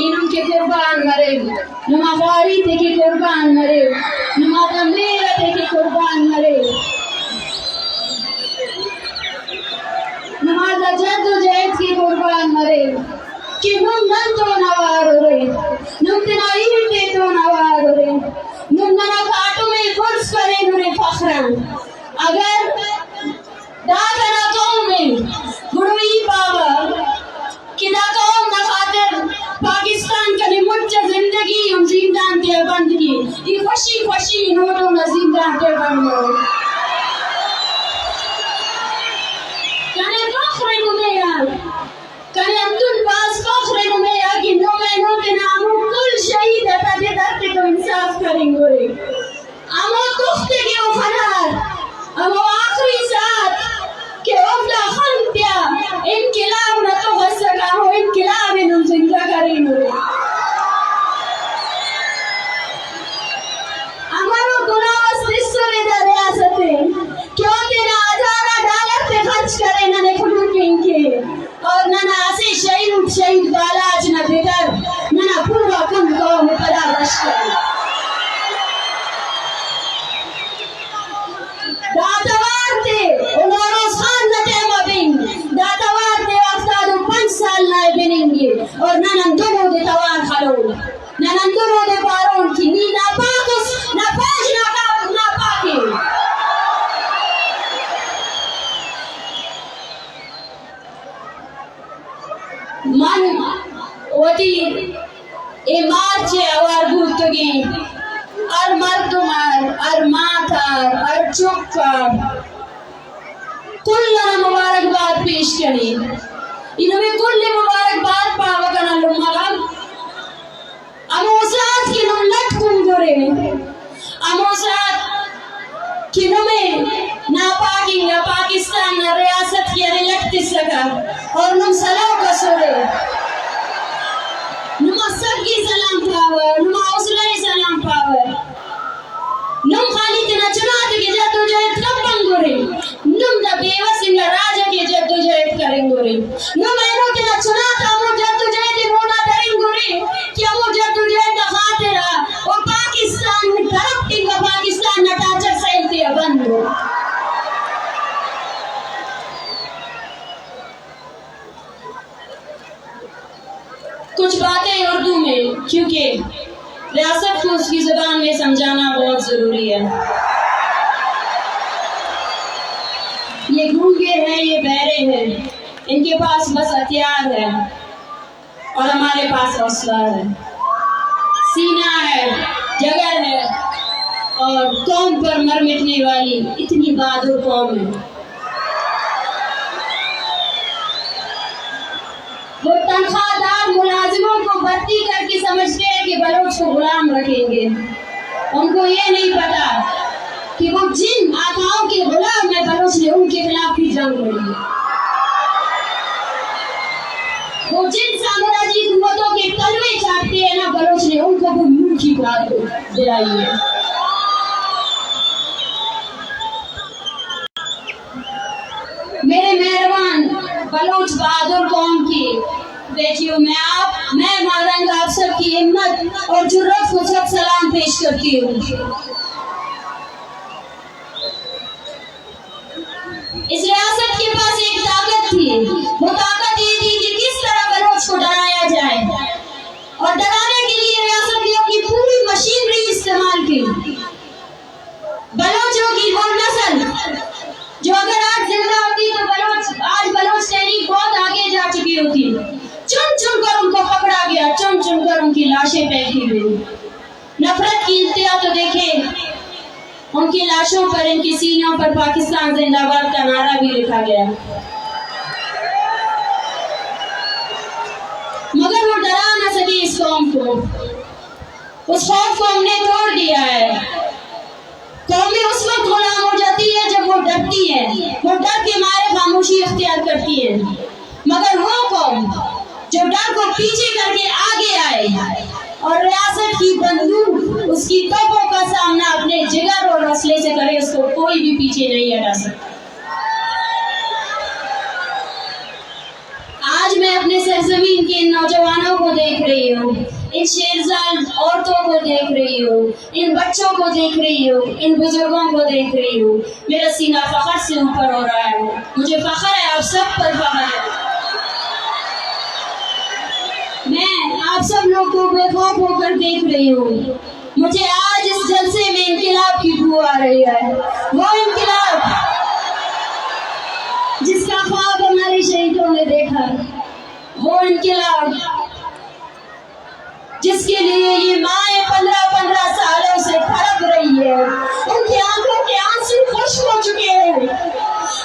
इनके कुर्बान मरे नुमा वारी थे कि कुर्बान मरे नुमा मेरा थे कि कुर्बान मरे नुमा जद्दोजहद की कुर्बान मरे कि नुम नन तो नवार रे नुम तना इरते तो नवार रे नुम नना काटो में फर्ज करे नुरे फखरान अगर दादरा कौम में गुरुई पावा कि दा कौम ना खातिर पाकिस्तान का निमुच्च जिंदगी हम जिंदान के बंद की ये खुशी खुशी नोटों ना जिंदान के बंद हो कने फख्र में यार कने अब्दुल बास फख्र में यार कि नो मैं नो के नामों कुल शहीद अता दे दर्द को इंसाफ करेंगे अमो कुफ्ते के उफरार अमो आखिरी साथ के उफला खंत्या इनकलाब न तो बसका हो इनकलाब इन जिंदा करेंगे हमारो गुनाह सिस्सो में रियासत है क्यों तेरा $1000 पे खर्च करे ना ने खुद के और ना ना ऐसे शहीद बालाज ना बेदर ना ना पूरा कम कौम में पदार्श करे दातावार थे उन्होंने खान नटे मबिंग दातावार थे अफ्तादो 5 साल ना बिनेंगे और ना नंदुरो दे तवार खलोल ना नंदुरो दे पारोन की नी ना पाकुस ना पाज ना पाके मन ओटी ए मार्चे और बुतगी और मर्दुमार और माथार और चुपकार कुल्ला मुबारकबाद पेश करी इन्होंने कुल्ले मुबारकबाद पावगना लुमगल अमोसात की नुम लटकुम गोरे अमोसात की नुमे नापाकी ना पाकिस्तान ना रियासत की अरे लगती सका और नुम सलाम का सोरे नुमा सबकी सलाम पावर नुमा उसलाई सलाम पावर नुम खाली तना चुनाते के जद्दोजहद कब बंगोरे नुम दा बेवसिला राजा के जद्दोजहद करेंगे नुम ऐनो तना चुनाता वो जद्दोजहद मोना करेंगे क्या वो जद्दोजहद का खातिरा और पाकिस्तान में तरक्की का पाकिस्तान ना टाचर सैलते बंदो कुछ बातें उर्दू में क्योंकि रियासत को उसकी जुबान में समझाना बहुत जरूरी है। ये गूंगे हैं, ये बहरे हैं, इनके पास बस हथियार है और हमारे पास हौसला है, सीना है, जगर है और कौम पर मर मिटने वाली इतनी बहादुर कौम है। वो तनख्वाहदार मुलाजिमों को भर्ती करके समझते हैं कि बलोच को गुलाम रखेंगे। उनको ये नहीं पता कि वो जिन आकाओं के गुलाम में बलोच ने उनके खिलाफ भी जंग लड़ी। वो जिन साम्राज्य हुकूमतों के तलवे चाटते हैं ना बलोच ने उनको वो मुंह की बात दिलाई है। मेरे मेहरबान बलोच बहादुर कौम की बेटियों मैं मारंग आप सबकी हिम्मत और जुर्रत को सब सलाम पेश करती हूँ। इस रियासत के पास एक ताकत थी, वो ताकत ये थी कि किस तरह बलोच को डराया जाए और डराने के लिए रियासत ने अपनी पूरी मशीनरी इस्तेमाल की। बलोचों की वो नस्ल जो अगर आज जिंदा होती तो आज बलोच तहरीक बहुत क्यों थी। चुन चुन कर उनको पकड़ा गया, चुन चुन कर उनकी लाशें फेंकी गई। नफरत की इंतहा तो देखे, उनकी लाशों पर, इनकी सीनों पर पाकिस्तान जिंदाबाद का नारा भी लिखा गया, मगर वो डरा ना सकी इस कौम को। उस खौफ को हमने तोड़ दिया है। कौमें उस वक्त गुलाम हो जाती है जब वो डरती है, वो डर के मारे खामोशी इख्तियार करती है। मगर वो कौम जो डर को पीछे करके आगे आए और रियासत की बंदूक, उसकी तोपों का सामना अपने जिगर और हौसले से करे, उसको कोई भी पीछे नहीं हटा सकता। आज मैं अपने सरजमीन के इन नौजवानों को देख रही हूँ, इन शेरजाल औरतों को देख रही हूँ, इन बच्चों को देख रही हूँ, इन बुजुर्गों को देख रही हूँ। मेरा सीना फख्र से ऊपर हो रहा है। मुझे फख्र है, आप सब पर फख्र है। मैं आप सब लोग को बेखौफ होकर देख रही हूँ। मुझे आज इस जलसे में इंकिलाब की बू आ रही है, वो इंकिलाब जिसका ख्वाब हमारे शहीदों ने देखा, वो इंकिलाब जिसके लिए ये माएं 15-15 सालों से तड़प रही है। उनकी आंखों के आंसू खुश्क हो चुके हैं,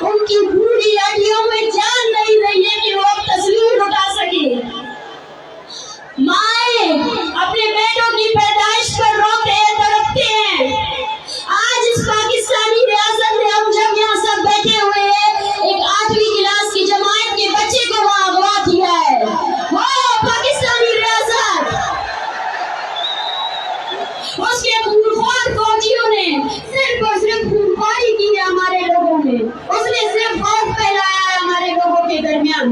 उनकी बूढ़ी हड्डियों में जान नहीं रही है कि वो अब तस्वीर उठा सके। माएं अपने बेटों की पैदाइश पर रोते हैं, तड़पते हैं। आज इस पाकिस्तानी रियासत में हम जब यहाँ सब बैठे हुए हैं, एक 8वीं क्लास की जमात के बच्चे को वहाँ अगवा किया है। वो पाकिस्तानी रियासत, उसके खूनख्वार फौजियों ने सिर्फ और सिर्फ खूनख्वारी की है हमारे लोगों में। उसने सिर्फ खौफ फैलाया है हमारे लोगों के दरमियान।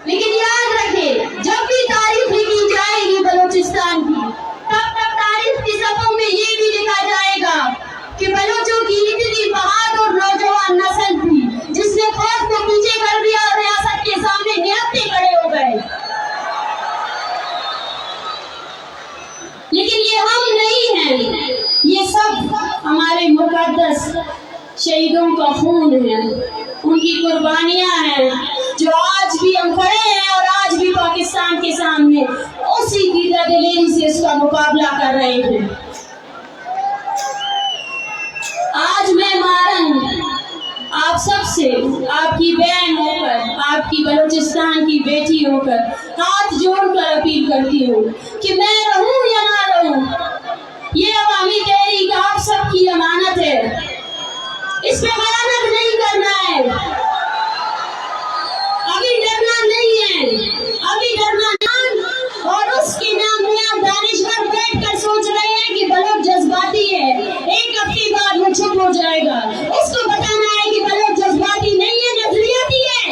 लेकिन याद रखें, जब भी तारीफ लिखी जाएगी बलूचिस्तान की, तब तब तारीफ के सफ़ों में ये भी लिखा जाएगा कि बलोचों की इतनी बहादुर नौजवान नस्ल थी जिसने खौफ को पीछे कर दिया और रियासत के सामने निहत्ते खड़े हो गए। लेकिन ये हम नहीं हैं, ये सब हमारे मुकद्दस शहीदों का खून है, उनकी कुर्बानियां हैं, जो आज भी हम खड़े हैं और आज भी पाकिस्तान के सामने उसी की दिलेरी से इसका मुकाबला कर रहे हैं। आज मैं मारंग आप सबसे, आपकी बहन होकर, आपकी बलूचिस्तान की बेटी होकर हाथ जोड़कर अपील करती हूँ कि मैं रहूं या ना रहूं, ये अवामी तहरीक आप सबकी अमानत है। इस पे खयानत नहीं करना है, अभी डरना नहीं है, अभी डरना नहीं। और उसके नाम में आप दानिशवर बैठकर सोच रहे हैं कि बलोच जज्बाती है, एक हफ्ते बाद वो चुप हो जाएगा। उसको बताना है कि बलोच जज्बाती नहीं है, नजरियाती है।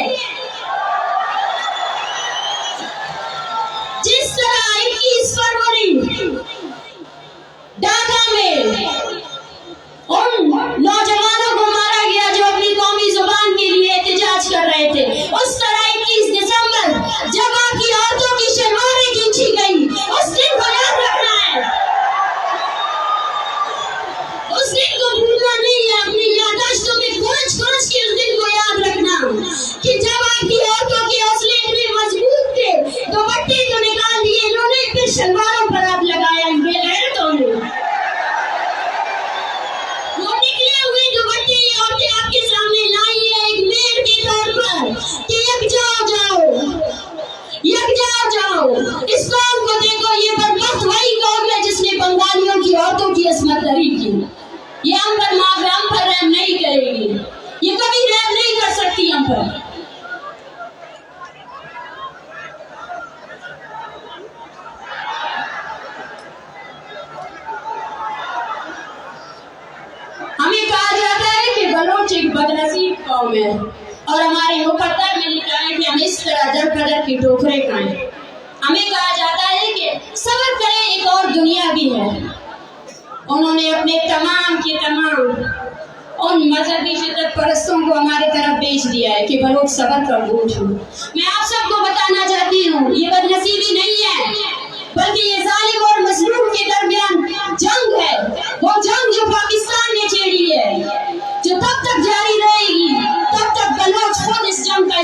जिस तरह 21 फरवरी ढाका में उन नौजवानों को मारा गया जो अपनी कौमी जुबान के लिए एहतजाज कर रहे थे, उस तरह 21 दिसंबर जब आपकी औरतों की शलवारें खींची गई, उस दिन को याद रखना है, उस दिन को भूलना नहीं है। अपनी याददाश्तों में खोज के उस दिन को याद रखना कि जब आपकी औरतों के हौसले इतने मजबूत थे, दुपट्टे तो निकाल दिए इन्होंने, फिर शलवारों पर हाथ लगाया इन बेगैरतों ने। आपके सामने लाई है एक मेड के तौर पर कि यकजा जाओ। इस कौम को देखो, ये बदबख्त वही कौम है जिसने बंगालियों की औरतों की असमत दरी की। ये हम पर रहम नहीं करेगी, ये कभी रहम नहीं कर सकती हम पर। हमें कहा जाता है कि बलोच एक बदनसीब कौम है और हमारे मुकद्दर में लिखा है कि हम इस तरह दर कदर की ठोकरें खाएं। हमें कहा जाता है कि सब्र करें, एक और दुनिया भी है। उन्होंने अपने तमाम के तमाम उन मजहबी शिद्दत परस्तों को हमारी तरफ भेज दिया है कि बलोच सब्र कर बूझ हो। मैं आप सबको बताना चाहती हूँ, ये बदनसीबी नहीं है, बल्कि ये जालिम और मजलूम के दरमियान जंग है। वो जंग जो पाकिस्तान ने छेड़ी है, जो तब तक जारी रहेगी तब तक बलोच खुद इस जंग का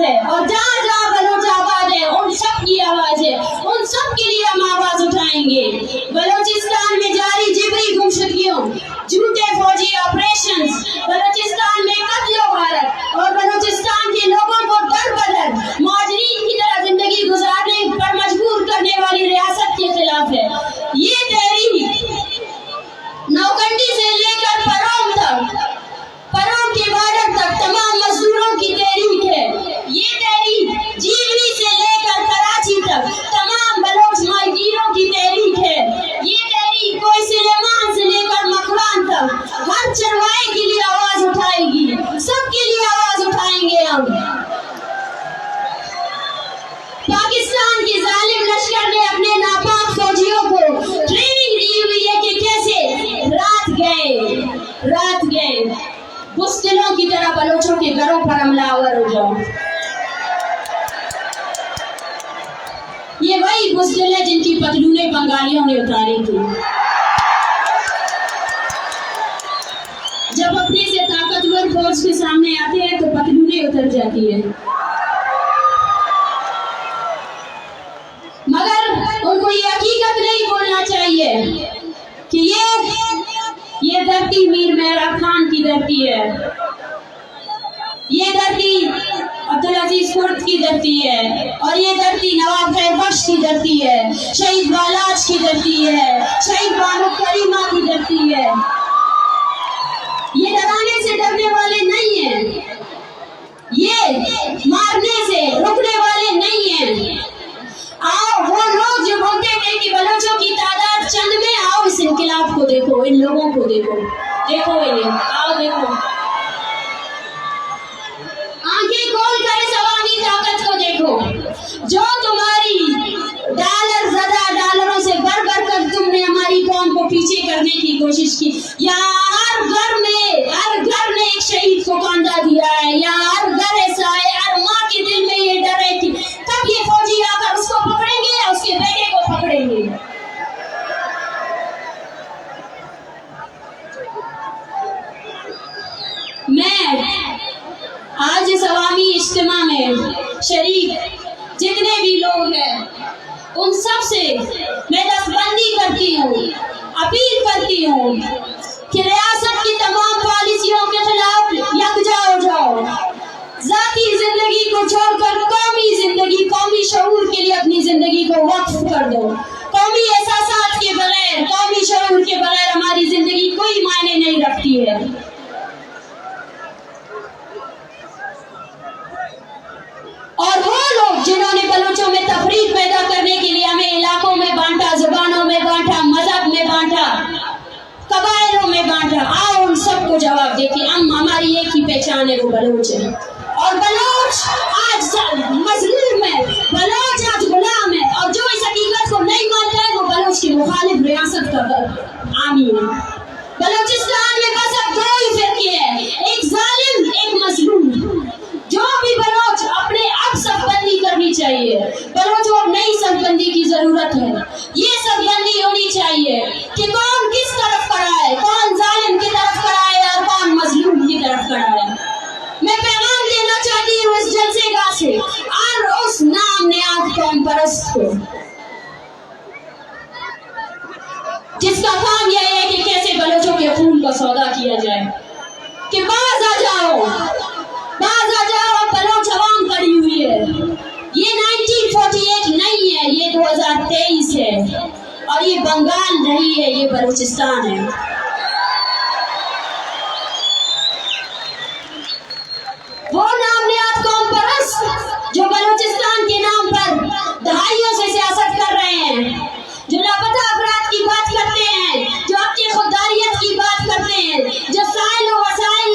है और जहाँ जहाँ बलोच आबाद है उन सब की आवाज है, उन सब के लिए हम आवाज उठाएंगे। बलोचिस्तान में जारी जिबरी गुमशुदगियों, झूठे फौजी ऑपरेशंस, बलोचिस्तान में कत्लो गारत और बलोचिस्तान के लोगों को दर बदर मुहाजिरीन की तरह जिंदगी गुजारने पर मजबूर करने वाली रियासत के खिलाफ है। ये तहरीक नौकंडी से लेकर परोम के बॉर्डर तक तमाम मजदूरों की तहरीक है। ये तहरीक जीवनी से लेकर कराची तक तमाम बलोच माहिगीरों की तहरीक है। ये तहरीक कोई सुलेमान से लेकर मकरान तक हर चरवाहे के लिए आवाज उठाएगी, सबके लिए आवाज उठाएंगे हम। पाकिस्तान के जालिम लश्कर ने अपने नापाक फौजियों को ट्रेनिंग दी हुई है कि कैसे रात गए बुज़दिलों की तरह बलोचों के घरों पर हमलावर हो जाओ। ये वही बुज़दिल है जिनकी पतलूनें बंगालियों ने उतारी थी। जब अपने से ताकतवर फौज के सामने आते हैं तो पतलूनें उतर जाती है, मगर उनको ये हकीकत नहीं बोलना चाहिए कि ये धरती मीर मेहरा खान की धरती है, ये धरती अब्दुल अजीज कुर्द की धरती है, और ये धरती नवाब खैर बख्श की धरती है, शहीद बालाज की धरती है, शहीद बानो करीमा की धरती है। ये डराने से डरने वाले नहीं हैं, ये मारने से रुकने वाले नहीं हैं। आओ वो लोग जो बोलते थे कि बलोचों की तादाद चंद में, आओ इस इनकलाब को देखो, इन लोगों को देखो, ये आओ देखो, आंखें खोल कर इस अवामी ताकत को देखो जो तुम्हारी डॉलरों से भर कर तुमने हमारी कौम को पीछे करने की कोशिश की। यहाँ हर घर ने एक शहीद को कांधा दिया है, यहाँ हर घर ऐसा है, हर माँ के दिल में ये डर है कि कब ये फौजी आकर उसको पकड़ेंगे या उसके बेटे को पकड़ेंगे। मैं आज इस अवामी इज्तिमा में शरीक जितने भी लोग हैं उन सब से मैं दस्तबंदी करती हूँ, अपील करती हूँ कि रियासत की तमाम पॉलिसियों के खिलाफ यकजा हो जाओ। जाती जिंदगी को छोड़कर कौमी जिंदगी, कौमी शऊर के लिए अपनी जिंदगी को वक्फ कर दो। कौमी एहसासात के बगैर, कौमी शऊर के बगैर हमारी जिंदगी कोई मायने नहीं रखती है। और वो लोग जिन्होंने बलोचों में तफरीक पैदा करने के लिए हमें इलाकों में बांटा, जुबानों में बांटा, मजहब में बांटा, कबायलों में बांटा, आओ उन सबको जवाब दे कि हम हमारी एक ही पहचान है, वो बलोच है। और बलोच आज मजलूम है, बलोच आज गुलाम है, और जो इस हकीकत को नहीं मानता है वो बलोच की मुखालिफ रियासत का आमी है। बलोचिस्तान में बस अब दो ही फिरके हैं, एक जालिम, एक मजलूम। जो भी बलोच अपने अब सफबंदी करनी चाहिए, बलोचों को नई सफबंदी की जरूरत है। ये सफबंदी होनी चाहिए कि कौन किस तरफ खड़ा है, कौन जालिम की तरफ खड़ा है और कौन मजलूम की तरफ खड़ा है। मैं पैगाम देना चाहती हूँ इस जलसेगाह से और उस नाम नेहाद कौम परस्त को, जिसका काम यह है कि कैसे बलोचों के खून का सौदा किया जाए, कि बाज आ जाओ, बलोच अवाम खड़ी हुई है। ये 1948 नहीं है, ये 2023 है, और ये बंगाल नहीं है, ये बलूचिस्तान है। वो नाम नेहाद कौम परस्त जो बलूचिस्तान के नाम पर दहाइयों से सियासत कर रहे हैं, जो लापता अफराद की बात करते हैं, जो अपनी खुददारियत की बात करते हैं, जो साइल और वसाइल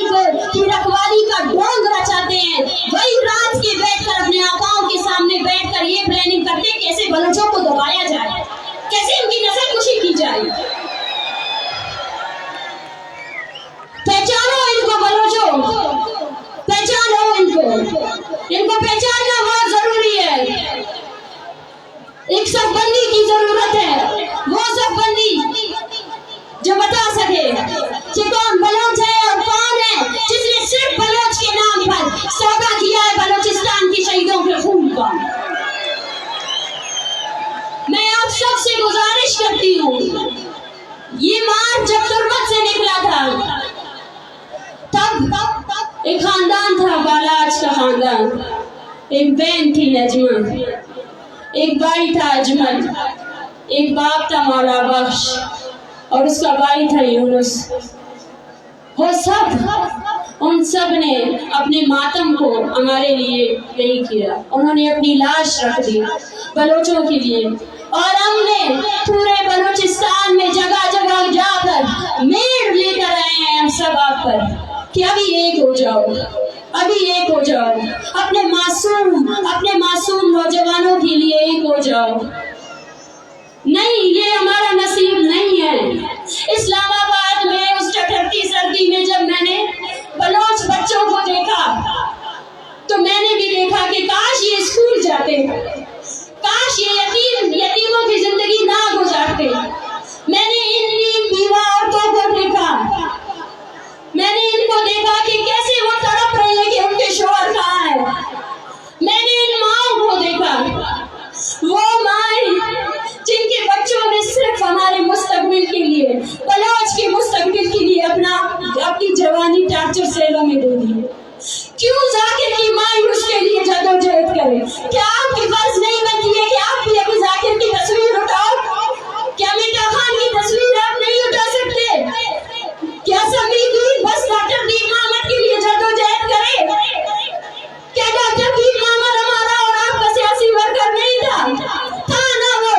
की रखवाली का ढोंग रचाते हैं, वही रात के बैठकर अपने आकाओं के सामने बैठकर ये प्लानिंग करते हैं कैसे बलोचों को दबाया जाए, कैसे उनकी नस्लकुशी की जाए। पहचानो इनको बलोचों, पहचानो इनको पहचानना बहुत जरूरी है। एक सफबंदी की जरूरत है, वो सफबंदी जो बता सके कि कौन बलोच है और कौन है जिसने सिर्फ बलोच के नाम पर सौदा किया है बलूचिस्तान के शहीदों के खून का। मैं आप सबसे गुजारिश करती हूँ, ये मार्च जब तुर्बत से निकला था तब एक खानदान था, बालाज का खानदान, एक बहन थी नजमा, एक भाई था अजमल, एक बाप था मौला बख्श और उसका भाई था यूनुस। वो सब, उन सब ने अपने मातम को हमारे लिए नहीं किया, उन्होंने अपनी लाश रख दी बलोचों के लिए। और हमने पूरे बलूचिस्तान में जगह जगह जाकर मेड़ लेकर आए हैं हम सब आप पर कि अभी एक हो जाओ, अभी एक हो जाओ, अपने मासूम नौजवानों के लिए एक हो जाओ। नहीं, ये हमारा नसीब नहीं है। इस्लामाबाद में उस ठठरती सर्दी में जब मैंने बलोच बच्चों को देखा तो मैंने भी देखा कि काश ये स्कूल जाते, काश ये यतीमों की जिंदगी ना गुजारते। मैंने इन बीवा औरतों को देखा, मैंने इनको देखा कि कैसे वो तड़प रहे हैं कि उनके शौहर कहाँ है। मैंने इन माओं को देखा, वो माएं जिनके बच्चों ने सिर्फ हमारे मुस्तकबिल के लिए, बलोच के मुस्तकबिल के लिए अपनी जवानी टार्चर सेलों में दे दी। क्यों जाकिर की माई उसके लिए जदोजहद करे? क्या आपकी फर्ज नहीं बनती है कि आप भी अभी जाकिर की तस्वीर उठाओ? क्या मिर्जा खान की तस्वीर आप नहीं उठा सकते? क्या समीर बस डॉक्टर दीन मोहम्मद के लिए जदोजहद करे? क्या डॉक्टर दीन मोहम्मद हमारा और आपका सियासी वर्कर नहीं था ना? वो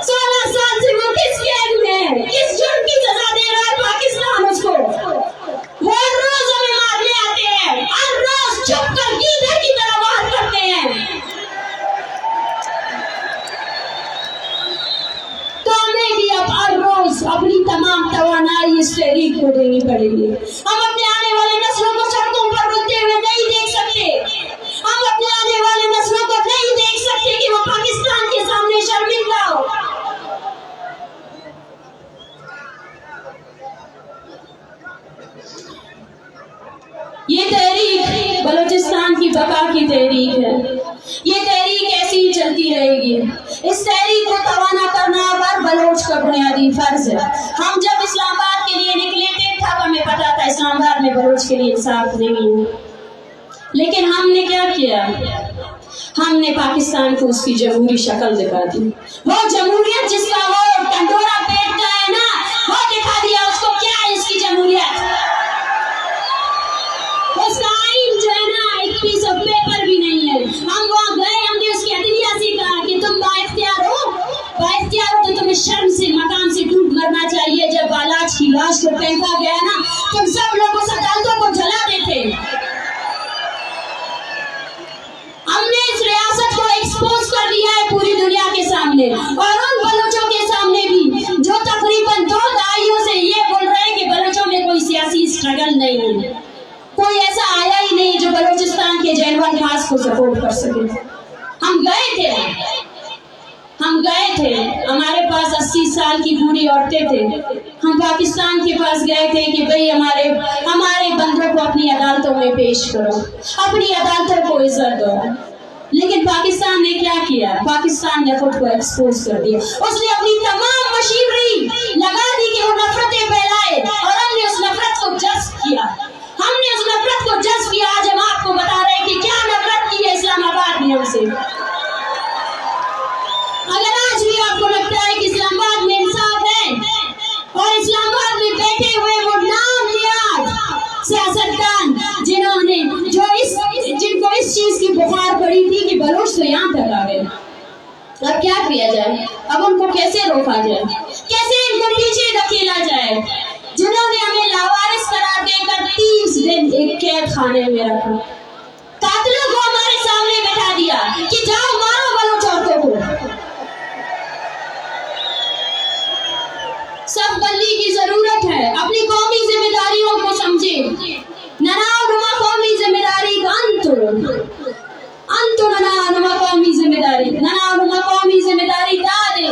16 साल से वो किस कैद में है, किस जुर्म की सजा दे रहा है पाकिस्तान उसको? वो रोज हमें मारने आते हैं, हर रोज चुप कर गीदड़ की तरह वार करते हैं। तो हमें भी अब हर रोज अपनी तमाम तवानाई इस तहरीक को देनी पड़ेगी। हम अपने आने वाले नस्लों को सड़कों पर रुलते हुए नहीं देख सकते। हम अपने आने वाले नस्लों को नहीं देख सकते कि वो पाकिस्तान के सामने शर्मिंदा हो। ये तहरीक बलूचिस्तान की बका की तहरीक है। ये तहरीक ऐसी ही चलती रहेगी। इस तहरीक को तवाना करना हर बलोच का बुनियादी फर्ज है। हम जब इस्लामाबाद के लिए निकले थे तब हमें पता था इस्लामाबाद में बलोच के लिए इंसाफ नहीं है, लेकिन हमने क्या किया? हमने पाकिस्तान को उसकी जमहूरी शक्ल दिखा दी। वो जमहूरियत जिसका वो टंडोरा पेटता है ना, वो दिखा दिया उसको क्या है इसकी जमहूरियत। उसका आइन जो है ना, एक पीस ऑफ पेपर भी नहीं है। हम वहाँ गए, हमने उसकी अदलिया से कहा कि तुम बाइख्तियार हो तो तुम्हें शर्म से मकाम से डूब मरना चाहिए। जब बालाज की लाश को फेंका गया ना, तुम सब लोग उस अदालतों को जला देते। हमने इस रियासत को एक्सपोज कर दिया है पूरी दुनिया के सामने और उन बलोचों के सामने भी जो तकरीबन 2 दहाइयों से ये बोल रहे हैं कि बलोचों में कोई सियासी स्ट्रगल नहीं है। कोई ऐसा आया ही नहीं जो बलूचिस्तान के जैनवाल खास को सपोर्ट कर सके। हम गए थे, हमारे पास 80 साल की बूढ़ी औरतें थे। हम पाकिस्तान के पास गए थे कि भाई हमारे बंदों को अपनी अदालतों में पेश करो, अपनी अदालतों को इज्जत दो। लेकिन पाकिस्तान ने क्या किया? पाकिस्तान ने खुद को एक्सपोज कर दिया। उसने अपनी तमाम मशीनरी लगा दी कि वो नफरतें फैलाए और हमने उस नफरत को जज्ब किया। आज हम आपको बता रहे हैं कि क्या नफरत की है इस्लामाबाद ने हमसे। अगर आज भी आपको लगता है कि इस्लामाबाद में इंसाफ है और इस्लामाबाद में बैठे हुए वो नामनियाद सियासतदान जिनको इस चीज की बुखार पड़ी थी कि बलोच तो यहाँ तक आ गए, अब क्या किया जाए? अब उनको कैसे रोका जाए? कैसे इनको पीछे धकेला जाए? जिन्होंने हमें लावारिस करार देकर 30 दिन एक कैद खाने में रखा, कातिलों को हमारे सामने बैठा दिया कि जाओ मारो बलोच औरतों को। सब बल्ली की जरूरत है, अपनी कौमी जिम्मेदारियों को समझे। ननानुमा कौमी जिम्मेदारी का ननानुमा कौमी जिम्मेदारी दादे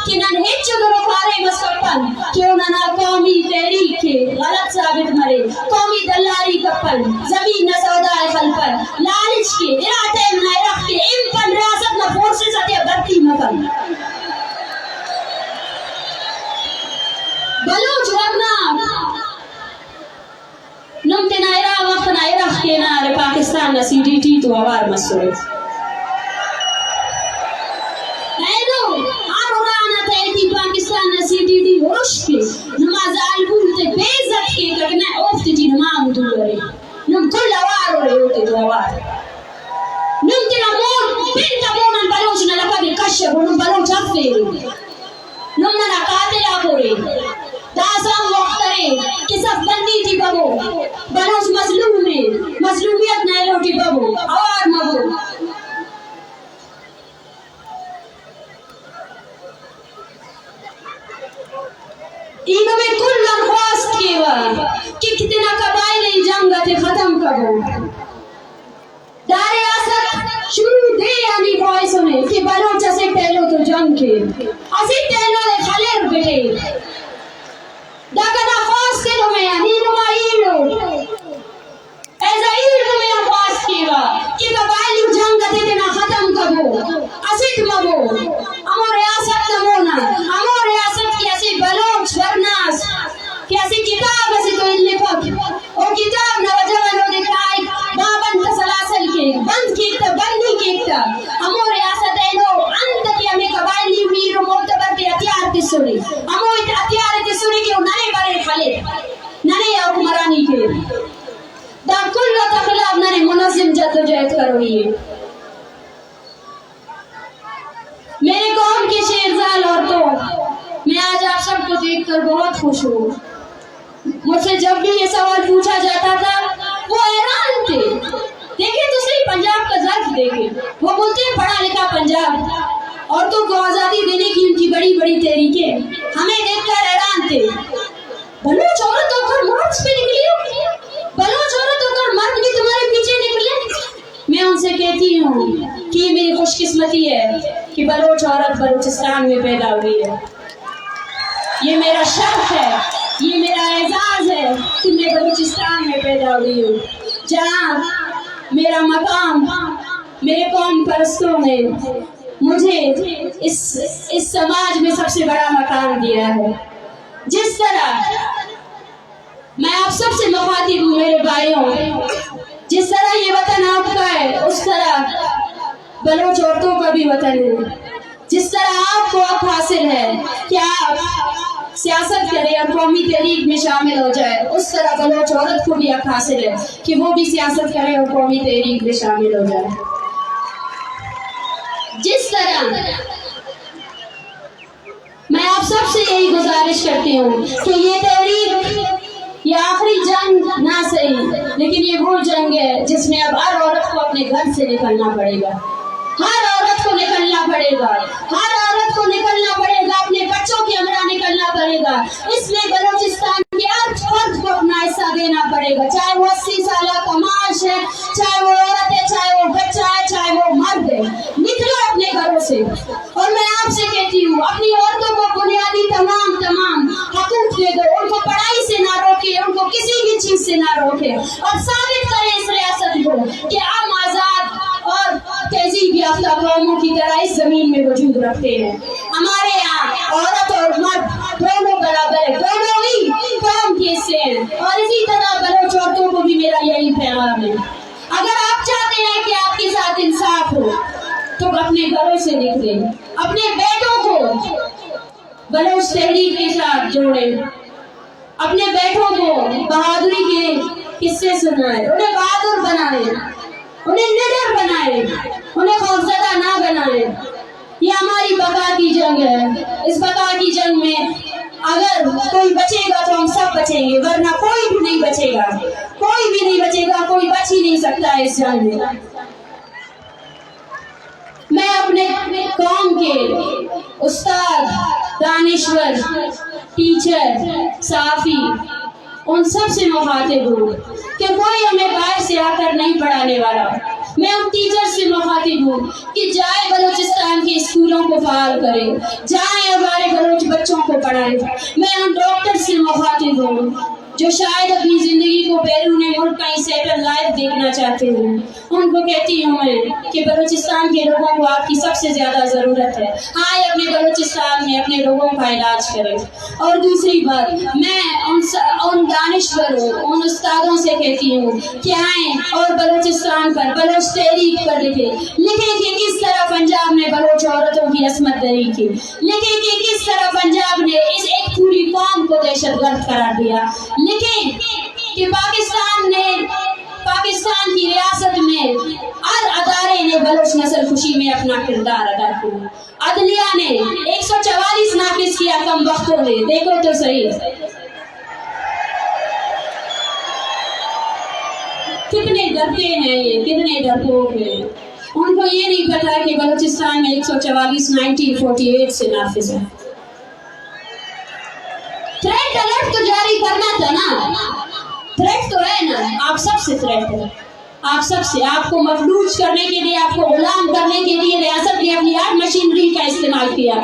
कि नन हिच गुरुखारे मसपन क्यों नना कौमी तहरीक के गलत साबित मरे, कौमी दल्लारी कपल जमीन न सौदाए खल पर लालच के इरादे न रख के इम्पन रियासत न फोर्सेस अते भर्ती मकन बलूच वरना नुमते नायरा वक्त नायरा के नारे पाकिस्तान न सीडीटी तो आवार मसूल पाकिस्तान न सीडीटी होश के नमाज अलबुल ते बेइज्जत के लगना ओफ्त जी नमाम दूरे नुम कुल आवार होरे होते तो आवार नुम तेरा मोर बिन तबोन बलोच न लका भी कश्य नुम बलोच अफे नुम न काते ला कोरे दासम वक्तरे कि सब बंदी थी बबो बलोच मजलूम में मजलूमियत न लोटी बबो आवार मबो इनमें कुल दरख्वास्त केवा कि कितना कबाइली जंग थे खत्म करो दारे आसत शुरू दे यानी वॉइस ने कि बलोच से पहलो तो जंग के असी पहलो ले खलेर बेटे दाका दरख्वास्त के में यानी नुमाइलो ऐसा इल्म में दरख्वास्त केवा कि कबाइली जंग थे ना खत्म करो असी मबो अमर रियासत नमोना अमर रियासत की ऐसी बलोच वरनास कि ऐसी किताब ऐसी तो लिखक और किताब नवजवान और दिखाई बाबन तसलासल के बंद कीता बंदी कीता अमर रियासत है नो अंत की हमें कबाइली वीर मोतबर के हथियार की सुनी अमो इत हथियार की सुनी के नने बड़े खले नने हुक्मरानी के दा कुल तखलाफ नने मुनज़्ज़िम जद्दोजहद कर रही है मेरे कौम की शेरजाल औरतों मैं आज आप सबको देखकर बहुत खुश हूँ। मुझसे जब भी ये सवाल पूछा जाता था वो हैरान थे। देखे तो सही पंजाब का ज़र्फ देखे, वो बोलते हैं पढ़ा लिखा पंजाब, औरतों को आज़ादी देने की उनकी बड़ी बड़ी तहरीकें हमें देखकर हैरान थे। बलोच औरत होकर मार्च पे निकली हो, बलोच औरत होकर मर्द भी तुम्हारे पीछे निकले। मैं उनसे कहती हूँ कि ये मेरी खुशकिस्मती है कि बलोच औरत बलूचिस्तान में पैदा हुई है। ये मेरा शर्फ है, ये मेरा एजाज है कि मैं बलूचिस्तान में पैदा हुई हूँ, जहाँ मेरा मकाम मेरे कौम परस्तों ने मुझे इस समाज में सबसे बड़ा मकाम दिया है। जिस तरह मैं आप सबसे मुखातिब हूँ मेरे भाइयों, जिस तरह ये वतन आपका है उस तरह बलोच औरतों का भी वतन है। जिस तरह आपको हक हासिल है कि आप सियासत करें और कौमी तहरीक में शामिल हो जाए, उस तरह बलोच औरत को भी हक हासिल है कि वो भी सियासत करे और कौमी तहरीक में शामिल हो जाए। जिस तरह मैं आप सबसे यही गुजारिश करती हूँ कि ये तहरीक ये आखिरी जंग ना सही, लेकिन ये वो जंग है जिसमें अब हर औरत को अपने घर से निकलना पड़ेगा, हर औरत को निकलना पड़ेगा, हर औरत को निकलना पड़ेगा, अपने बच्चों के हमरा निकलना पड़ेगा। इसमें बलूचिस्तान के हर फर्द को अपना हिस्सा देना पड़ेगा, चाहे वो 80 साल का माश है, चाहे वो औरत है, चाहे वो बच्चा है, चाहे वो मर्द है। निकलो अपने घरों से। और मैं आपसे कहती हूँ अपनी औरतों को बुनियादी तमाम हकूक दे दो, उनको पढ़ाई से ना रोके, उनको किसी भी चीज से ना रोके, और साबित करें इस रियासत को कि हम आजाद और तहजीब याफ्ता कौमों की तरह इस जमीन में वजूद रखते हैं। हमारे यहाँ औरत और मर्द दोनों बराबर है, दोनों ही कौम के हिस्से हैं। और इसी तरह बलोच औरतों को भी मेरा यही पैगाम है, अगर आप चाहते हैं कि आपके साथ इंसाफ हो तो अपने घरों से निकले, अपने बेटों को बलोच तहरीक के साथ जोड़े, अपने बेटों को बहादुरी के किस्से सुनाए, उन्हें बहादुर बनाए, उन्हें निडर बनाए, उन्हें खौफजदा ना बनाए। ये हमारी बका की जंग है। इस बका की जंग में अगर कोई बचेगा तो हम सब बचेंगे, वरना कोई भी नहीं बचेगा, कोई भी नहीं बचेगा, कोई बच ही नहीं सकता है इस जंग में। मैं अपने कौम के उस्ताद, दानिश्वर, टीचर, साफी उन सब से मुखातिब हूँ कि कोई हमें बाहर से आकर नहीं पढ़ाने वाला। मैं उन टीचर से मुखातिब हूँ कि जाए बलूचिस्तान के स्कूलों को फाल करें, जाए हमारे बलोच बच्चों को पढ़ाएं। मैं उन डॉक्टर से मुखातिब हूँ जो शायद अपनी जिंदगी को बैरून मुल्क कहीं सेटल लाइफ देखना चाहते हैं, उनको कहती हूँ मैं कि बलूचिस्तान के लोगों को आपकी सबसे ज्यादा जरूरत है। हाँ, अपने बलूचिस्तान में अपने लोगों का इलाज करें। और दूसरी बात, मैं उन दानिश्वरों, उन उस्तादों से कहती हूँ कि आए और बलूचिस्तान पर बलोच तहरीक पर लिखे कि किस तरह पंजाब ने बलोच औरतों की असमत दरी की, लिखे कि किस तरह पंजाब ने इस एक पूरी कौम को दहशतगर्द करार दिया, लिखे कि पाकिस्तान की रियासत में हर अदारे ने बलोच नस्ल खुशी में अपना किरदार अदा किया। अदलिया ने 144 नाफिज किया कम वक्तों में, देखो तो सही कितने डरते हैं ये, कितने डरपोक हैं। उनको ये नहीं पता कि बलूचिस्तान में 144 1948 से नाफिज है। थ्रेट अलर्ट तो जारी करना था ना, थ्रेट तो है ना, आप सबसे थ्रेट है, आप सबसे। आपको मफलूज करने के लिए, आपको गुलाम करने के लिए रियासत ने अपनी हर मशीनरी का इस्तेमाल किया,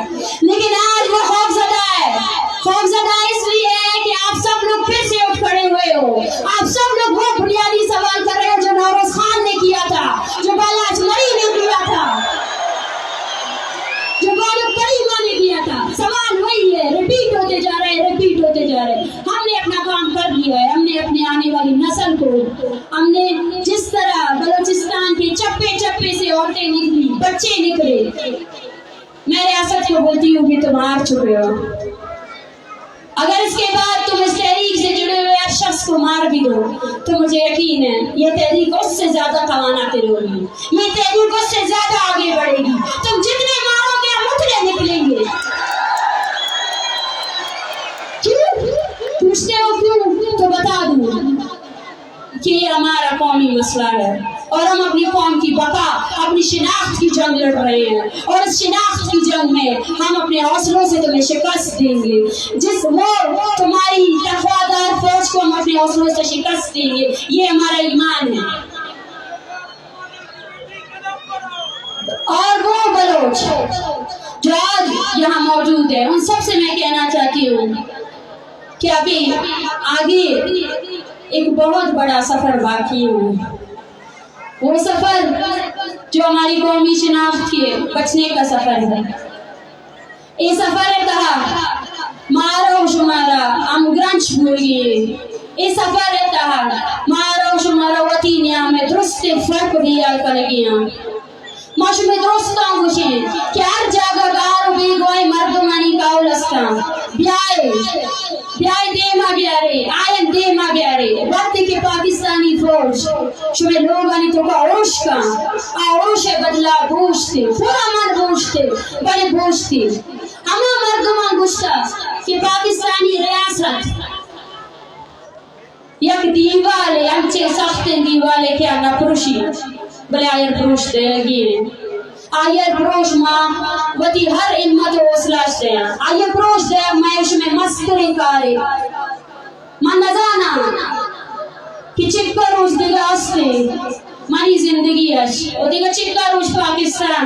लेकिन आज वो खौफजदा है। खौफजदा इसलिए है कि आप सब लोग फिर से उठ खड़े हुए हो। आप सब लोग वो बुनियादी सवाल कर रहे हो जो नौरोज खान ने किया था, जो बालाज मरी ने किया था, जो गौरव करीमा ने किया था। सवाल वही है, रिपीट होते जा रहे हैं, रिपीट होते जा रहे हैं। हमने अपना काम कर लिया है, हमने अपने आने वाली नस्ल को, हमने जिस तरह बलूचिस्तान के चप्पे चप्पे से औरतें निकली, बच्चे निकले, मैं रियासत को बोलती हूँ कि तुम हार चुके हो। अगर इसके बाद तुम इस तहरीक से जुड़े हुए हर शख्स को मार भी दो तो मुझे यकीन है ये तहरीक उससे ज्यादा कमाना करोगी, ये तहरीक उससे ज्यादा आगे बढ़ेगी। तुम जितने मारोगे हम उतने निकलेंगे। क्यों पूछते हो? क्यों? तो बता दूं कि ये हमारा कौमी मसला है और हम अपनी कौम की बका, अपनी शिनाख्त की जंग लड़ रहे हैं, और इस शिनाख्त की जंग में हम अपने हौसलों से तुम्हें शिकस्त देंगे। जिस वो तुम्हारी तकवादार फौज को हम अपने हौसलों से शिकस्त देंगे, ये हमारा ईमान है। और वो बलोच जो आज यहाँ मौजूद है, उन सबसे मैं कहना चाहती हूँ कि अभी आगे एक बहुत बड़ा सफर बाकी है। वो सफर जो हमारी कौमी शिनाख्त के बचने का सफर है। ये सफर कहा मारो शुमारा हम ग्रंच भूलिए, ये सफर कहा मारो शुमारा वतीनिया में दुरुस्त फर्क दिया कलगियां माश में दोस्तां खुशे क्या जागा गारो बेगोई मर्दमानी का उलस्ता ब्याए ब्याए देमा ब्यारे आयन देमा ब्यारे वक्त के पाकिस्तानी फौज शुमे लोग आनी तो का ओश का आओश बदला पूछते पूरा मन पूछते बड़े पूछते हमा मर्दमा गुस्सा कि पाकिस्तानी रियासत यक दीवाले अंचे सख्ते दीवाले क्या ना पुरुषी भले आयर पुरुष दे लगी आयर पुरुष माँ वती हर हिम्मत हौसला से आयर पुरुष दे मैश में मस्करी करे मन जाना कि चिक्का रोज दिगा अस्ते मानी जिंदगी अश और दिगा चिक्का रोज पाकिस्तान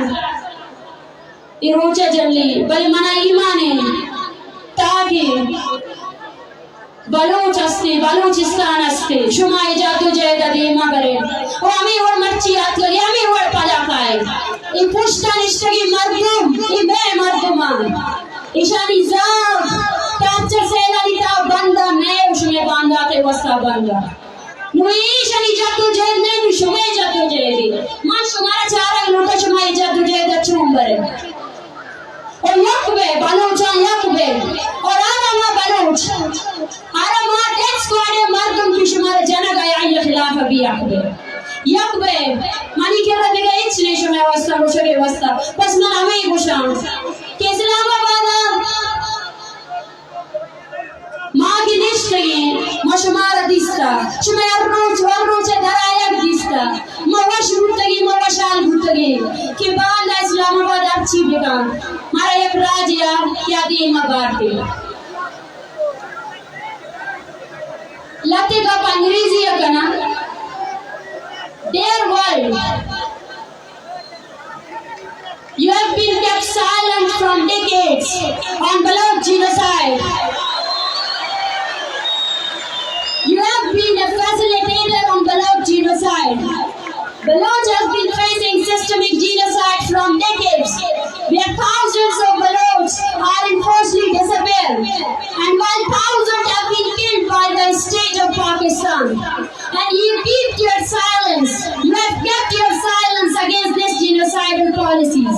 ये रोचा जल्ली भले मना ईमान है ताकि बलोच अस्ते बलूचिस्तान अस्ते शुमा इजादो जयदा देमा करे और हमें और मच्छी हाथ लगे हमें और पला खाए ये पुष्टा निष्ठगी मर्दुम ये मैं मर्दुमा ईशानी जाग टाचर से ललिता बंदा मैं उसमें बांधा के वस्ता बंदा नुईशानी जादो जयद नहीं शुमे जादो जयदी मां शुमारा चारा लोटा शुमा इजादो जयदा चुंबरे और यकबे बलोचा यकबे और आदमा बलोच आरा मार डेथ स्क्वाड मर्दुम की शुमार जना गया ये खिलाफ अभी यकबे मानी के रह गए इचने शुमे वस्ता मुशरे वस्ता बस मन हमें गुशान के इस्लामाबाद मां की निष्ठगी मशमार दिस्ता शुमे रोज धरायक दिस्ता मवश गुतगी मवशाल गुतगी के बाद इस्लामाबाद अच्छी बेगान मारा एक राजिया क्या दी मबारती लते का अंग्रेजी है ना dear world you have been kept silent from decades on Baloch genocide from decades, where thousands of Baloch are enforcedly disappeared, and while thousands have been killed by the state of Pakistan, and you keep your silence, you have kept your silence against these genocidal policies.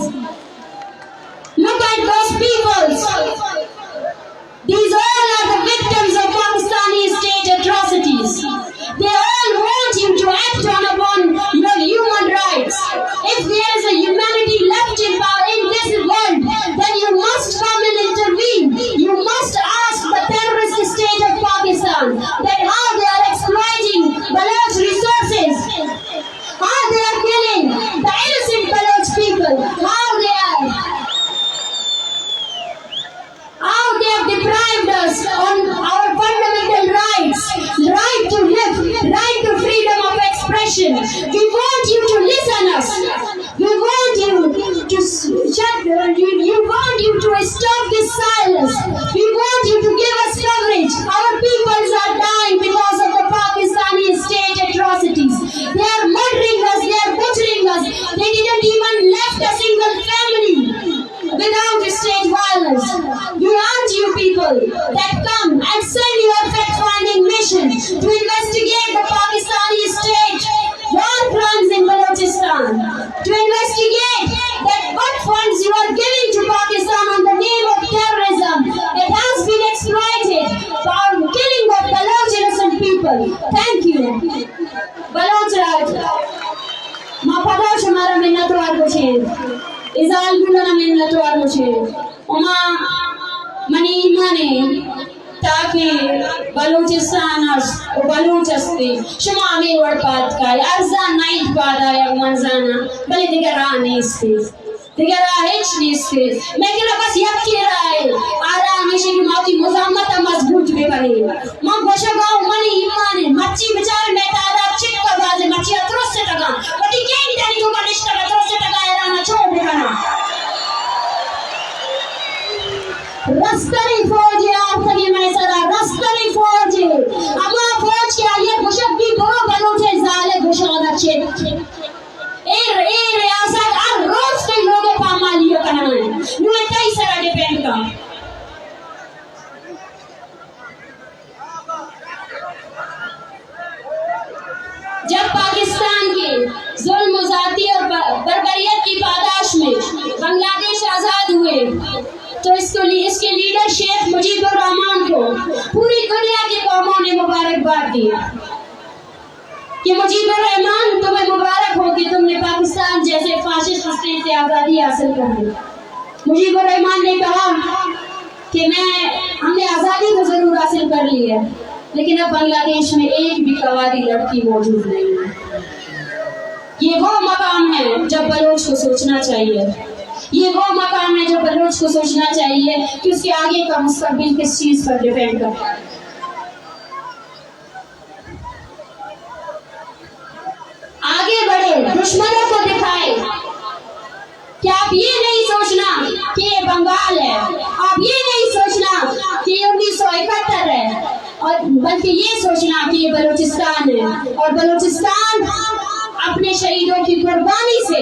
Look at those people. These all are the victims of Pakistani state atrocities. They all want you to act upon your human rights. If there is a humanity left in this world, then you must come and intervene. You must ask the terrorist state of Pakistan that how they are exploiting Baloch resources, how they are killing the innocent Baloch people, how they have deprived us on our fundamental rights, right to live, right to freedom of expression. We want you to listen us. We want you to stop this silence. We want you to give us coverage. Our peoples are dying because of the Pakistani state atrocities. They are murdering us, they are butchering us. They didn't even left a single family without state violence. We urge you people that come and send your fact-finding mission to investigate the Pakistani state war crimes in Balochistan, to investigate that what funds you are giving to Pakistan on the name of terrorism. It has been exploited for killing of Baloch innocent people. Thank you. Baloch Raj. Ma padash mara minnatwar kuchin. Izal gulana minnatwar kuchin. Oma mani imane ताकि बलूचिस्तान और बलूच अस्ती शुमामी वर्पात का अर्ज़ान night पादा या मंज़ाना बल्कि दिगरा नहीं इसकी दिगरा hitch नहीं इसकी मैं क्या बस याद किया है आराम निशी की माती मुज़ामत मज़बूत भी बनी मां गोशगांव मनी इमाने मच्छी बेचारे में तारा चिक का बाज़े मच्छी अतरस से टका बटी क्या इंटानी को बनिश टका अतरस से टका ऐराना छोड़ देना रस्तरी फौज आपकी मैं सदा रस्तरी फौज अमा फौज के आगे मुशब्बी बरो बलोचे जाले गुशादा चेक ए रियासत हर रोज कई लोगों पामालियो करना है नुए कई सारा डिपेंड का जब पाकिस्तान के जुल्म ज़ाती और बर्बरियत की पादाश में बांग्लादेश आजाद हुए तो इसके लीडर शेख मुजीबुर रहमान को पूरी दुनिया की कौमों ने मुबारकबाद दी कि मुजीबुर रहमान तुम्हें मुबारक हो कि तुमने पाकिस्तान जैसे फाशिस्ट स्टेट से आज़ादी हासिल कर ली। मुजीबुर रहमान ने कहा कि हमने आज़ादी तो जरूर हासिल कर ली है लेकिन अब बांग्लादेश में एक भी कवारी लड़की मौजूद नहीं है। ये वो मकाम है जब बलोच को सोचना चाहिए, ये वो मकाम है जो बलोच को सोचना चाहिए कि उसके आगे का मुस्तकबिल किस चीज पर डिपेंड करता है। आगे बढ़े, दुश्मनों को दिखाए कि आप ये नहीं सोचना कि ये बंगाल है, आप ये नहीं सोचना कि ये 1971 है, और बल्कि ये सोचना कि ये बलूचिस्तान है और बलूचिस्तान अपने शहीदों की कुर्बानी से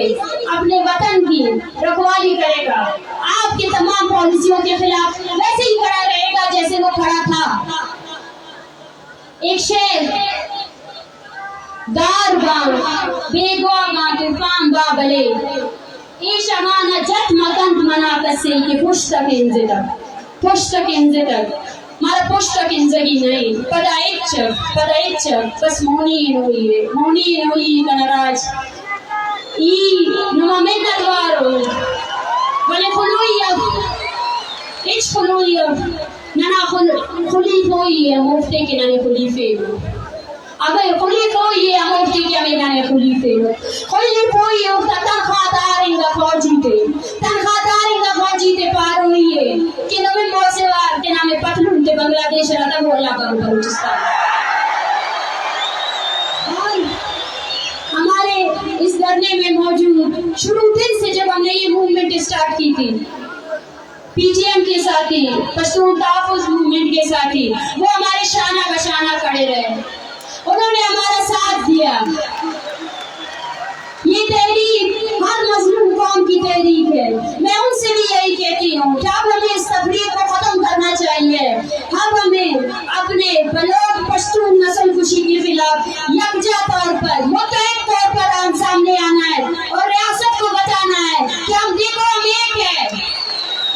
अपने वतन की रखवाली करेगा। आपके तमाम पॉलिसियों के खिलाफ वैसे ही खड़ा रहेगा जैसे वो खड़ा था। एक शेर दार बांग बेगवा के फाम बाबले ईशमाना जत मकंद मना कसे के पुष्ट तक इंजतक मारा पुष्ट तक इंजगी नहीं पदाइच बस मोनी हुई कनराज ई नुमा मिन्नत वारो वने खुलुई नना खुलीफ हुई है मुफ्ते के नने खुलीफे अगर खुलीफ हुई है मुफ्ते के नने खुलीफे खुलीफ हुई है तनख्वाहदारिंगा फौजी ते पार हुई है कि नवे मौसेवार के नामे पतलून ते बांग्लादेश रहता बोला करो बलूचिस्तान। हमारे इस धरने में मौजूद शुरू दिन से जब हमने ये मूवमेंट स्टार्ट की थी पीटीएम के साथी पश्तून तहफ़्फ़ुज़ मूवमेंट के साथी वो हमारे शाना बशाना खड़े रहे, उन्होंने हमारा साथ दिया। ये तहरीक हर मजलूम कौम की तहरीक है। मैं उनसे भी यही कहती हूँ कि अब हमें इस तफरीक को खत्म करना चाहिए। अब हमें अपने बलोच पश्तून नस्ल कुशी के खिलाफ यकजा तौर पर, मुतहद तौर पर हम सामने आना है और रियासत को बताना है कि हम देखो हम एक है,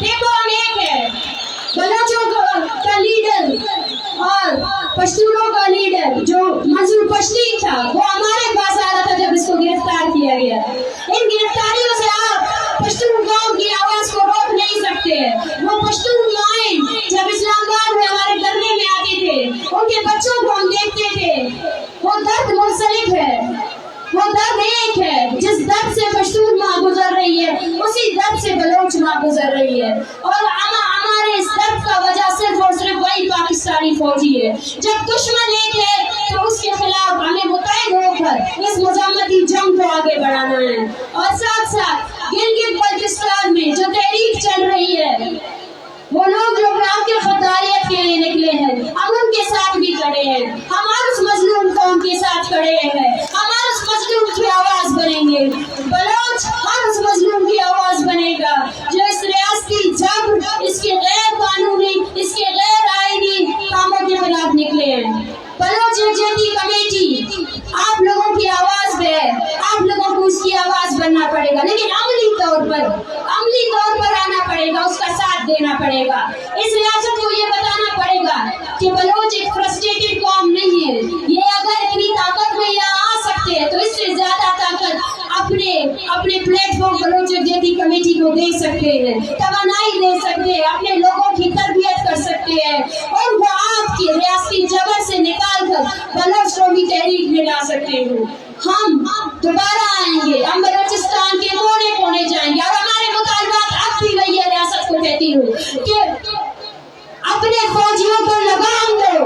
देखो हम एक है। बलोचों का लीडर और पश्तूनों का लीडर जो मंसूर पश्तीन था वो हमारे पास आ रहा था जब इसको गिरफ्तार किया गया। इन गिरफ्तारियों से आप पश्तून कौम की आवाज को रोक नहीं सकते। वो पश्तून माएं जब इस्लामाबाद में हमारे धरने में आते थे, उनके बच्चों को हम देखते थे। वो दर्द मुंसलिक है, वो दर्द एक है। जिस दर्द से पश्तून माँ गुजर रही है उसी दर्द से बलोच माँ गुजर रही है। और हमारे इस दर्द का वजह सिर्फ और सिर्फ वही पाकिस्तानी फौजी है। जब दुश्मन एक है तो उसके खिलाफ हमें मुतहद होकर इस मुज़म्मती जंग को आगे बढ़ाना है। और साथ साथ गिलगित बल्तिस्तान में जो तहरीक चल रही है, वो लोग जो आपके खदारियत के लिए निकले हैं, हम उनके साथ भी खड़े हैं। हम उस मजलूम कौम के साथ खड़े हैं। हम उस मजलूम की आवाज बनेंगे। बलोच हर उस मजलूम की आवाज बनेगा जो इस रियासती जबर, इसके गैर कानूनी, इसके गैर आईनी कामों के खिलाफ निकले हैं। बलोच यकजहती कमेटी आप लोगों की आवाज है, आप लोगों को उसकी आवाज बनना पड़ेगा, लेकिन अमली तौर पर आना पड़ेगा, उसका साथ देना पड़ेगा। इस रियासत को ये बताना पड़ेगा कि बलोच एक फ्रस्ट्रेटेड कौम नहीं है। ये अगर इतनी ताकत में यहाँ आ सकते हैं तो इससे ज्यादा ताकत अपने प्लेटफॉर्म बलोच यकजहती कमेटी को दे सकते हैं, तवानाई दे सकते हैं, अपने लोगों की तरबियत कर सकते हैं और वो आपके रियासती जबर से निकाल कर बलोच को भी तहरीक में ला सकते हो। हम दोबारा आएंगे, हम बलोचिस्तान के कोने कोने जाएंगे और हमारे मुतालबात अब भी वही रियासत को कहती हूँ कि अपने फौजियों को लगाम दो,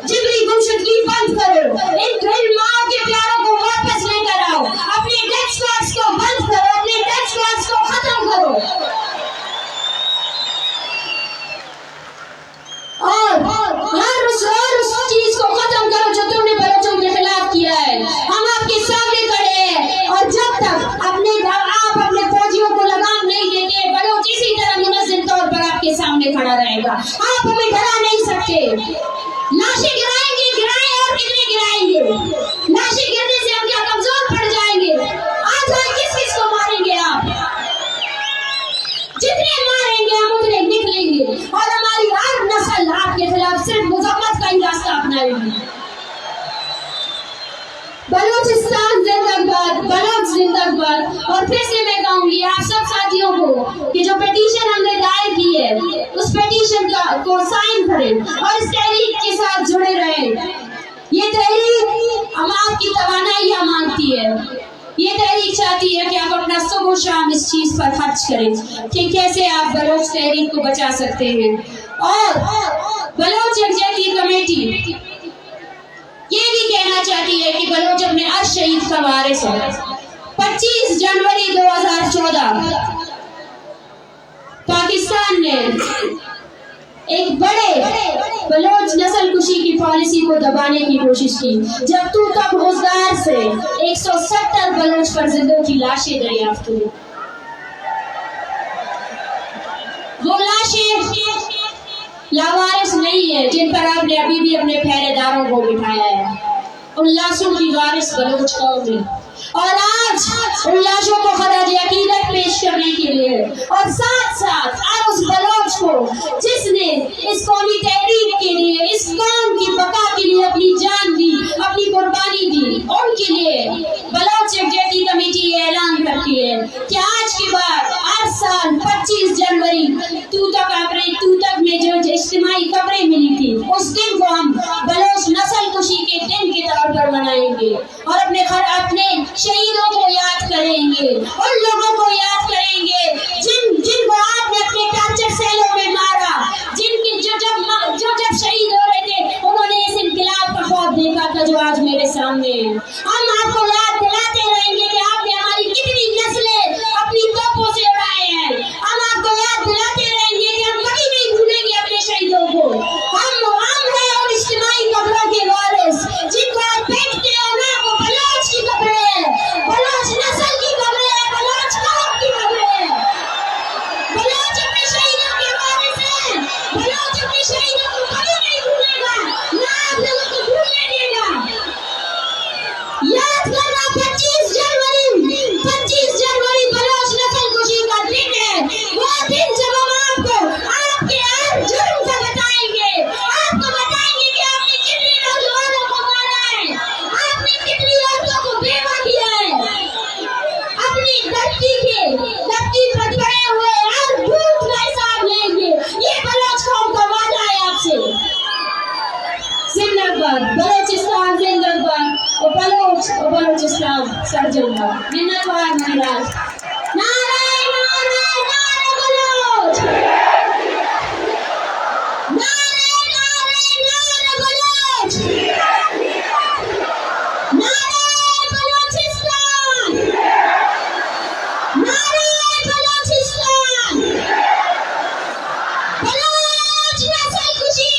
जिगरी गुमशुदगी बंद करो, इन ड्रिल माओ के प्यारों को वापस लेकर आओ, अपने डेथ स्क्वाड्स को बंद करो, अपने डेथ स्क्वाड्स को खत्म करो और हर उस चीज को खत्म करो जो तुमने बलोचों के खिलाफ किया है। हम आपके सामने खड़े हैं और जब तक आप अपने फौजियों को लगाम नहीं देंगे, बलोच इसी तरह मुनज़्ज़म तौर पर आपके सामने खड़ा रहेगा। आप हमें डरा नहीं सकते। लाशें गिराएं और कितने गिराएंगे? लाशें गिरने से हम क्या कमजोर पड़ जाएंगे? आज किस को मारेंगे आप? जितने मारेंगे हम उतने निकलेंगे और हमारी हर नस्ल आपके खिलाफ सिर्फ मुज़म्मत का ही रास्ता अपनाएगी। बलूचिस्तान जिंदाबाद, बलोच जिंदाबाद। और फिर से मैं कहूंगी आप सब साथियों को कि जो पिटीशन हमने दायर की है उस पिटीशन को साइन करें और इस तहरीक के साथ जुड़े रहें। ये तहरीक हम आपकी तवानाइयां मांगती है। ये तहरीक चाहती है कि आप अपना सुबह शाम इस चीज पर खर्च करें कि कैसे आप बलोच तहरीक को बचा सकते हैं। और बलोच यकजहती कमेटी ये भी कहना चाहती है कि बलोच अपने अर्श शहीद का वारिस है। 25 जनवरी 2014 पाकिस्तान ने एक बड़े बलोच नस्ल कुशी की पॉलिसी को दबाने की कोशिश की जब तू तब रोजगार से 170 बलोच फर्जंदों की लाशें दरियाफ्त हुई। वो लाशें लावारिस नहीं है जिन पर आपने अभी भी अपने पहरेदारों को बिठाया है। उन लाशों की वारिस बलोच कौम है और आज उन लाशों को खराज अकीदत पेश करने के लिए और साथ साथ उस बलोच को जिसने इस कौमी तहरीक के लिए, इस कौम की बका के लिए अपनी जान दी, अपनी कुर्बानी दी, उनके लिए बलोच यकजहती कमेटी ऐलान करती है कि आज के बाद हर साल 25 जनवरी तूतक में जो इज्तिमाई कब्रें मिली थी उस दिन को हम बलोच नस्ल कुशी के दिन के तौर पर मनाएंगे और अपने शहीदों को याद करेंगे, उन लोगों को याद करेंगे जिनको आपने अपने टार्चर सेलों में मारा, जिनके जो जब शहीद हो रहे थे उन्होंने इस इनकलाब का ख्वाब देखा था जो आज मेरे सामने है। हम आपको याद दिलाते रहेंगे कि आपने हमारी कितनी नस्लें अपनी तोपों से उड़ाए हैं। हम आपको याद दिलाते रहेंगे कि हम कभी नहीं भूलेंगे अपने शहीदों को। हम हैं और इज्तिमाई कब्रों के वारिस जिनको आप देखते हो ना, वो बलोच की कब्रें हैं, बलोच नस्ल की कब्रें हैं, बलोच कौम की सर्जन मिन्नतवार महाराज नारे नारे नारे बलोच नारे नारे नारे बलोच नारे बलोचिस्तान नारे बलोचिस्तान बलोच नस्ल कुशी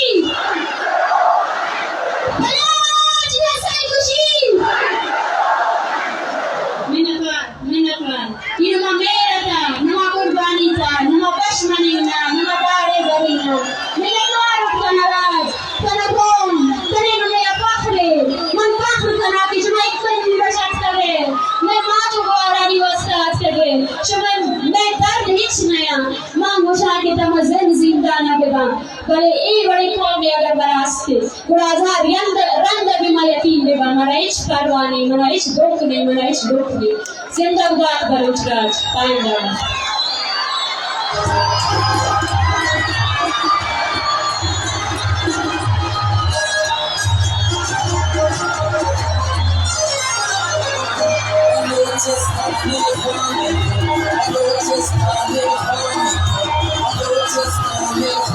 बलोच नस्ल कुशी मिन्नतवान ये nama merata nama kurbanita nama bashmanina nama dare garina मिन्नतवार तनाराज तनाकोम तने में फाखरे मन फाखर तना की जमा एक दिन बचत करे मैं मां जो वारानी वस्तात करे शमन मैं दर्द हिच नया मां मुझा के तमजन जिंदाना बेगा बड़े ए बड़े कौम अगर बरास्ते गुराजार रंग भी मयतीन बेगा मराइश परवानी मराइश दुख ने जिंदाबाद बलूचराज पाइंदा Just